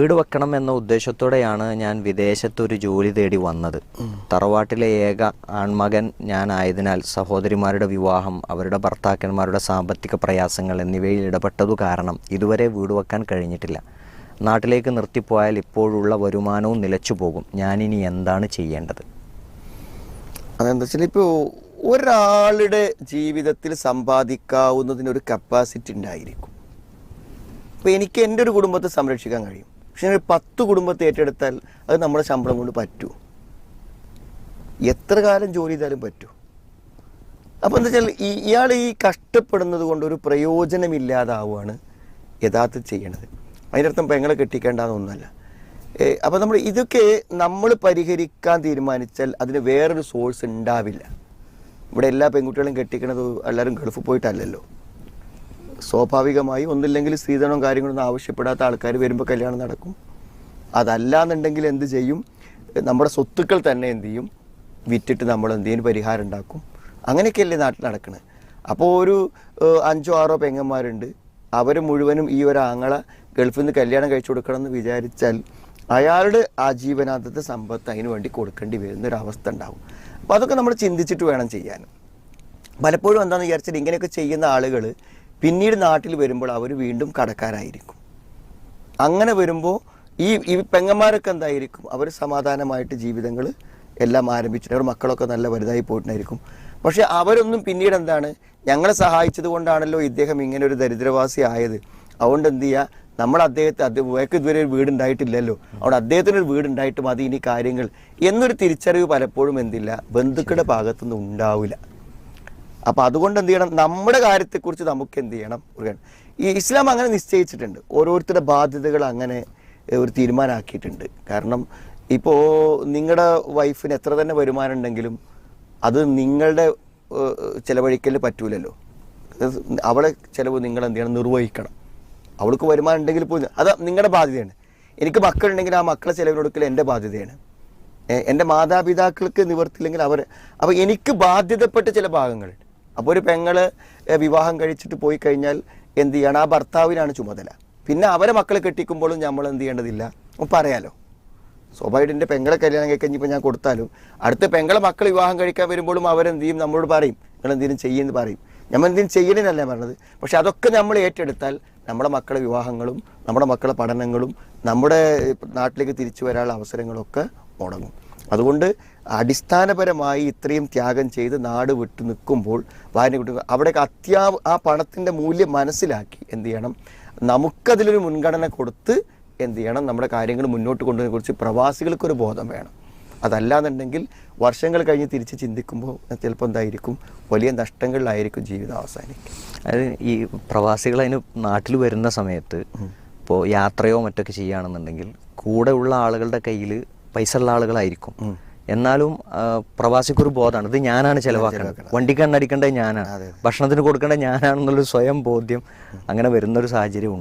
വീട് വെക്കണം എന്ന ഉദ്ദേശത്തോടെയാണ് ഞാൻ വിദേശത്തൊരു ജോലി തേടി വന്നത്. തറവാട്ടിലെ ഏക ആൺമകൻ ഞാനായതിനാൽ സഹോദരിമാരുടെ വിവാഹം, അവരുടെ ഭർത്താക്കന്മാരുടെ സാമ്പത്തിക പ്രയാസങ്ങൾ എന്നിവയിൽ ഇടപെട്ടതു കാരണം ഇതുവരെ വീട് വെക്കാൻ കഴിഞ്ഞിട്ടില്ല. നാട്ടിലേക്ക് നിർത്തിപ്പോയാൽ ഇപ്പോഴുള്ള വരുമാനവും നിലച്ചു പോകും. ഞാനിനി എന്താണ് ചെയ്യേണ്ടത്? അതെന്താ വെച്ചാൽ ഇപ്പോൾ ഒരാളുടെ ജീവിതത്തിൽ സമ്പാദിക്കാവുന്നതിനൊരു കപ്പാസിറ്റി ഉണ്ടായിരിക്കും. ഇപ്പോൾ എനിക്ക് എൻ്റെ ഒരു കുടുംബത്തെ സംരക്ഷിക്കാൻ കഴിയും. പക്ഷെ 10 കുടുംബത്തെ ഏറ്റെടുത്താൽ അത് നമ്മുടെ ശമ്പളം കൊണ്ട് പറ്റുമോ? എത്ര കാലം ജോലി ചെയ്താലും പറ്റുമോ? അപ്പോൾ എന്താ വെച്ചാൽ ഇയാൾ ഈ കഷ്ടപ്പെടുന്നത് കൊണ്ട് ഒരു പ്രയോജനമില്ലാതാവുകയാണ് യഥാർത്ഥത്തിൽ ചെയ്യണത്. അതിനർത്ഥം പെങ്ങളെ കെട്ടിക്കേണ്ടെന്നൊന്നുമല്ല. അപ്പോൾ നമ്മൾ ഇതൊക്കെ നമ്മൾ പരിഹരിക്കാൻ തീരുമാനിച്ചാൽ അതിന് വേറൊരു സോഴ്സ് ഉണ്ടാവില്ല. ഇവിടെ എല്ലാ പെൺകുട്ടികളും കെട്ടിക്കണത് എല്ലാവരും ഗൾഫിൽ പോയിട്ടല്ലല്ലോ. സ്വാഭാവികമായി ഒന്നില്ലെങ്കിൽ സ്ത്രീധനവും കാര്യങ്ങളൊന്നും ആവശ്യപ്പെടാത്ത ആൾക്കാർ വരുമ്പോൾ കല്യാണം നടക്കും. അതല്ലാന്നുണ്ടെങ്കിൽ എന്ത് ചെയ്യും? നമ്മുടെ സ്വത്തുക്കൾ തന്നെ എന്ത് ചെയ്യും? വിറ്റിട്ട് നമ്മൾ എന്തെങ്കിലും പരിഹാരം ഉണ്ടാക്കും. അങ്ങനെയൊക്കെയല്ലേ നാട്ടിൽ നടക്കുന്നത്. അപ്പോൾ ഒരു 5 6 പെങ്ങന്മാരുണ്ട്. അവർ മുഴുവനും ഈ ഒരു ആങ്ങളെ ഗൾഫിൽ നിന്ന് കല്യാണം കഴിച്ചു കൊടുക്കണമെന്ന് വിചാരിച്ചാൽ അയാളുടെ ആജീവനാന്തത്തെ സമ്പത്ത് അതിന് വേണ്ടി കൊടുക്കേണ്ടി വരുന്നൊരവസ്ഥ ഉണ്ടാവും. അപ്പോൾ അതൊക്കെ നമ്മൾ ചിന്തിച്ചിട്ട് വേണം ചെയ്യാൻ. പലപ്പോഴും എന്താണെന്ന് വിചാരിച്ചാൽ ഇങ്ങനെയൊക്കെ ചെയ്യുന്ന ആളുകൾ പിന്നീട് നാട്ടിൽ വരുമ്പോൾ അവർ വീണ്ടും കടക്കാരായിരിക്കും. അങ്ങനെ വരുമ്പോൾ ഈ പെങ്ങന്മാരൊക്കെ എന്തായിരിക്കും? അവർ സമാധാനമായിട്ട് ജീവിതങ്ങൾ എല്ലാം ആരംഭിച്ചിട്ട് അവർ മക്കളൊക്കെ നല്ല വലുതായി പോയിട്ടുണ്ടായിരിക്കും. പക്ഷേ അവരൊന്നും പിന്നീട് എന്താണ്, ഞങ്ങളെ സഹായിച്ചത് കൊണ്ടാണല്ലോ ഇദ്ദേഹം ഇങ്ങനെ ഒരു ദരിദ്രവാസി ആയത്, അതുകൊണ്ട് എന്ത് ചെയ്യുക, നമ്മൾ അദ്ദേഹത്തെ ഇതുവരെ ഒരു വീടുണ്ടായിട്ടില്ലല്ലോ, അവിടെ അദ്ദേഹത്തിനൊരു വീടുണ്ടായിട്ട് മതി ഇനി കാര്യങ്ങൾ എന്നൊരു തിരിച്ചറിവ് പലപ്പോഴും എന്തില്ല, ബന്ധുക്കളുടെ ഭാഗത്തുനിന്ന് ഉണ്ടാവില്ല. അപ്പോൾ അതുകൊണ്ട് എന്ത് ചെയ്യണം, നമ്മുടെ കാര്യത്തെക്കുറിച്ച് നമുക്ക് എന്ത് ചെയ്യണം? ഈ ഇസ്ലാം അങ്ങനെ നിശ്ചയിച്ചിട്ടുണ്ട്. ഓരോരുത്തരുടെ ബാധ്യതകൾ അങ്ങനെ ഒരു തീരുമാനമാക്കിയിട്ടുണ്ട്. കാരണം ഇപ്പോൾ നിങ്ങളുടെ വൈഫിന് എത്ര തന്നെ വരുമാനം ഉണ്ടെങ്കിലും അത് നിങ്ങളുടെ ചിലവഴിക്കലിന് പറ്റൂലല്ലോ. അവളെ ചിലവ് നിങ്ങൾ എന്ത് ചെയ്യണം? നിർവഹിക്കണം. അവൾക്ക് വരുമാനം ഉണ്ടെങ്കിൽ പോലും അത് നിങ്ങളുടെ ബാധ്യതയാണ്. എനിക്ക് മക്കളുണ്ടെങ്കിൽ ആ മക്കളെ ചിലവിനൊടുക്കൽ എൻ്റെ ബാധ്യതയാണ്. എൻ്റെ മാതാപിതാക്കൾക്ക് നിവർത്തില്ലെങ്കിൽ അപ്പോൾ എനിക്ക് ബാധ്യതപ്പെട്ട ചില ഭാഗങ്ങളുണ്ട്. അപ്പോൾ ഒരു പെങ്ങള് വിവാഹം കഴിച്ചിട്ട് പോയി കഴിഞ്ഞാൽ എന്ത് ചെയ്യണം? ആ ഭർത്താവിനാണ് ചുമതല. പിന്നെ അവരെ മക്കളെ കെട്ടിക്കുമ്പോഴും നമ്മൾ എന്ത് ചെയ്യേണ്ടതില്ല, പറയാലോ. സ്വാഭാവികമായിട്ട് എൻ്റെ പെങ്ങളെ കല്യാണം കഴിക്കഴിഞ്ഞപ്പോൾ ഞാൻ കൊടുത്താലും അടുത്ത പെങ്ങളെ മക്കൾ വിവാഹം കഴിക്കാൻ വരുമ്പോഴും അവരെന്ത് ചെയ്യും? നമ്മളോട് പറയും, നിങ്ങൾ എന്തെങ്കിലും ചെയ്യുമെന്ന് പറയും. നമ്മൾ എന്തെങ്കിലും ചെയ്യലിനല്ല പറഞ്ഞത്. പക്ഷെ അതൊക്കെ നമ്മൾ ഏറ്റെടുത്താൽ നമ്മുടെ മക്കളെ വിവാഹങ്ങളും നമ്മുടെ മക്കളെ പഠനങ്ങളും നമ്മുടെ നാട്ടിലേക്ക് തിരിച്ചു വരാനുള്ള അവസരങ്ങളൊക്കെ മുടങ്ങും. അതുകൊണ്ട് അടിസ്ഥാനപരമായി ഇത്രയും ത്യാഗം ചെയ്ത് നാട് വിട്ടു നിൽക്കുമ്പോൾ അവിടേക്ക് ആ പണത്തിൻ്റെ മൂല്യം മനസ്സിലാക്കി എന്ത് ചെയ്യണം? നമുക്കതിലൊരു മുൻഗണന കൊടുത്ത് എന്ത് ചെയ്യണം? നമ്മുടെ കാര്യങ്ങൾ മുന്നോട്ട് കൊണ്ടുവതിനെ കുറിച്ച് പ്രവാസികൾക്കൊരു ബോധം വേണം. അതല്ലാന്നുണ്ടെങ്കിൽ വർഷങ്ങൾ കഴിഞ്ഞ് തിരിച്ച് ചിന്തിക്കുമ്പോൾ ചിലപ്പോൾ എന്തായിരിക്കും? വലിയ നഷ്ടങ്ങളിലായിരിക്കും ജീവിതം അവസാനിക്കും. അത് ഈ പ്രവാസികൾ അതിന് നാട്ടിൽ വരുന്ന സമയത്ത് ഇപ്പോൾ യാത്രയോ മറ്റൊക്കെ ചെയ്യുകയാണെന്നുണ്ടെങ്കിൽ കൂടെ ഉള്ള ആളുകളുടെ കയ്യിൽ പൈസ ഉള്ള ആളുകളായിരിക്കും. എന്നാലും പ്രവാസിക്കൊരു ബോധമാണ്, ഇത് ഞാനാണ് ചിലവാക്കേണ്ടത്, വണ്ടിക്ക് എണ്ണടിക്കേണ്ടത് ഞാനാണ്, ഭക്ഷണത്തിന് കൊടുക്കേണ്ടത് ഞാനാണെന്നുള്ളൊരു സ്വയം ബോധ്യം അങ്ങനെ വരുന്നൊരു സാഹചര്യം ഉണ്ട്.